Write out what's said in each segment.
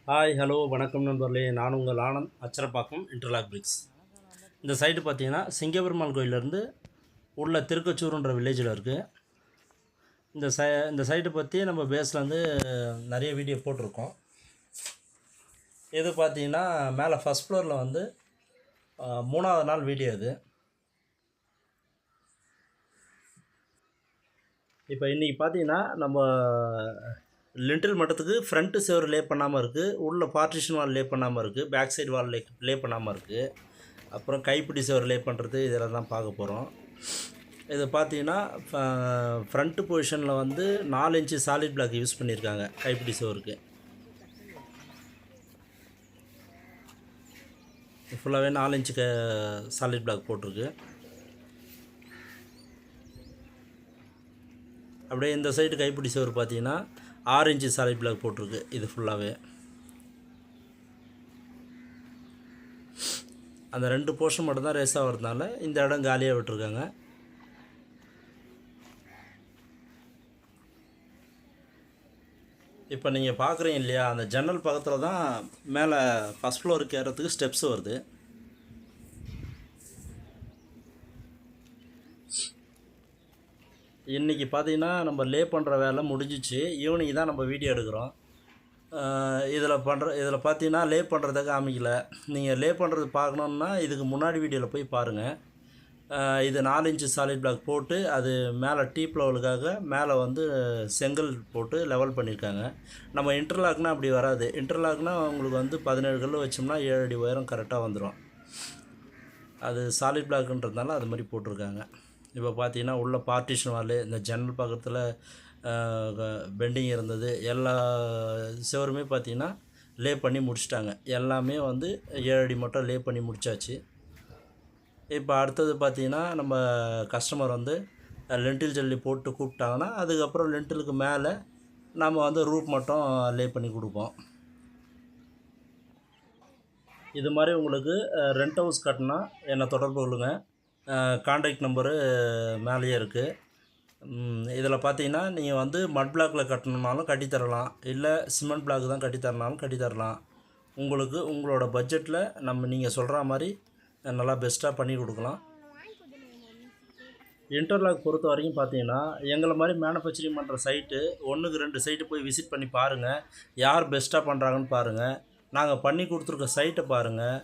Hi hello வணக்கம் நண்பர்களே, நான் உங்கள் ஆனந்த், அச்சரப்பாக்கம் இன்டர்லாக் பிரிக்ஸ். இந்த சைட்டு பார்த்தீங்கன்னா சிங்கப்பெருமாள் கோயிலேருந்து உள்ள திருக்கச்சூருன்ற வில்லேஜில் இருக்குது. இந்த சைட்டை பற்றி நம்ம பேஸ்லேருந்து நிறைய வீடியோ போட்டிருக்கோம். இது பார்த்தீங்கன்னா மேலே ஃபஸ்ட் ஃப்ளோரில் வந்து 3வது நாள் வீடியோ இது. இப்போ இன்றைக்கி பார்த்தீங்கன்னா நம்ம லிண்டில் மட்டத்துக்கு ஃப்ரண்ட்டு செவர் லே பண்ணாமல் இருக்குது, உள்ள பார்ட்டிஷன் வால் லே பண்ணாமல் இருக்குது, பேக் சைடு வால் லே பண்ணாமல் இருக்குது. அப்புறம் கைப்பிடி செவர் லே பண்ணுறது இதெல்லாம் தான் பார்க்க போகிறோம். இது பார்த்தீங்கன்னா ஃப்ரண்ட்டு பொசிஷனில் வந்து 4 இன்ச்சு சாலிட் பிளாக் யூஸ் பண்ணியிருக்காங்க கைப்பிடி செவருக்கு. ஃபுல்லாகவே 4 இன்ச்சு சாலிட் பிளாக் போட்டிருக்கு. அப்படியே இந்த சைடு கைப்பிடி செவர் பார்த்தீங்கன்னா 6 இன்ச்சு சாலிட் பிளாக் போட்டிருக்கு. இது ஃபுல்லாகவே அந்த 2 போர்ஷன் மட்டும் தான் ரேஸ் ஆகிறதுனால இந்த இடம் காலியாக விட்டுருக்காங்க. இப்போ நீங்கள் பார்க்குறீங்க இல்லையா, அந்த ஜன்னல் பக்கத்தில் தான் மேலே ஃபஸ்ட் ஃப்ளோருக்கு ஏறத்துக்கு ஸ்டெப்ஸ் வருது. இன்றைக்கி பார்த்தீங்கன்னா நம்ம லே பண்ணுற வேலை முடிஞ்சிச்சு. ஈவினிங் தான் நம்ம வீடியோ எடுக்கிறோம். இதில் பார்த்தீங்கன்னா லே பண்ணுறதை காமிக்கல. நீங்கள் லே பண்ணுறது பார்க்கணுன்னா இதுக்கு முன்னாடி வீடியோவில் போய் பாருங்கள். இது 4 இன்ச்சு சாலிட் பிளாக் போட்டு அது மேலே டீப் லெவலுக்காக மேலே வந்து செங்கல் போட்டு லெவல் பண்ணியிருக்காங்க. நம்ம இன்டர்லாக்னால் அப்படி வராது. இன்டர்லாக்னால் உங்களுக்கு வந்து 17 கல் வச்சோம்னா 7 அடி உயரம் கரெக்டாக வந்துடும். அது சாலிட் பிளாக்குன்றதுனால அது மாதிரி போட்டிருக்காங்க. இப்போ பார்த்தீங்கன்னா உள்ள பார்ட்டிஷன் வால், இந்த ஜன்னல் பக்கத்தில் பெண்டிங் இருந்தது, எல்லா செவருமே பார்த்தீங்கன்னா லே பண்ணி முடிச்சிட்டாங்க. எல்லாமே வந்து 7 அடி மட்டும் லே பண்ணி முடித்தாச்சு. இப்போ அடுத்தது பார்த்தீங்கன்னா நம்ம கஸ்டமர் வந்து லென்டில் ஜல்லி போட்டு கூப்பிட்டாங்கன்னா அதுக்கப்புறம் லென்டிலுக்கு மேலே நம்ம வந்து ரூப் மட்டும் லே பண்ணி கொடுப்போம். இது மாதிரி உங்களுக்கு ரெண்ட் ஹவுஸ் கட்டினா என்னை தொடர்பு கொள்ளுங்கள். கான்டாக்ட் நம்பரு மேலேயே இருக்குது. இதில் பார்த்தீங்கன்னா நீங்கள் வந்து மட் பிளாக்கில் கட்டணுன்னாலும் கட்டித்தரலாம், இல்லை சிமெண்ட் பிளாக் தான் கட்டித்தரனாலும் கட்டித்தரலாம். உங்களுக்கு உங்களோட பட்ஜெட்டில் நீங்கள் சொல்கிற மாதிரி நல்லா பெஸ்ட்டாக பண்ணி கொடுக்கலாம். இன்டர்லாக் பொறுத்த வரைக்கும் பார்த்தீங்கன்னா எங்களை மாதிரி மேனுஃபேக்சரிங் பண்ணுற சைட்டு 1க்கு 2 சைட்டு போய் விசிட் பண்ணி பாருங்கள். யார் பெஸ்ட்டாக பண்ணுறாங்கன்னு பாருங்கள். நாங்கள் பண்ணி கொடுத்துருக்க சைட்டை பாருங்கள்.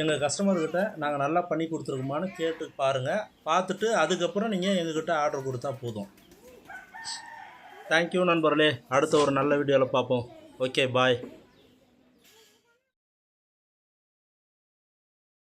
எங்கள் கஸ்டமர்கிட்ட நாங்கள் நல்லா பண்ணி கொடுத்துருக்கோமான்னு கேட்டு பாருங்கள். பார்த்துட்டு அதுக்கப்புறம் நீங்கள் எங்ககிட்ட ஆர்டர் கொடுத்தா போதும். தேங்க்யூ நண்பர்களே. அடுத்த ஒரு நல்ல வீடியோவில் பார்ப்போம். ஓகே, பாய்.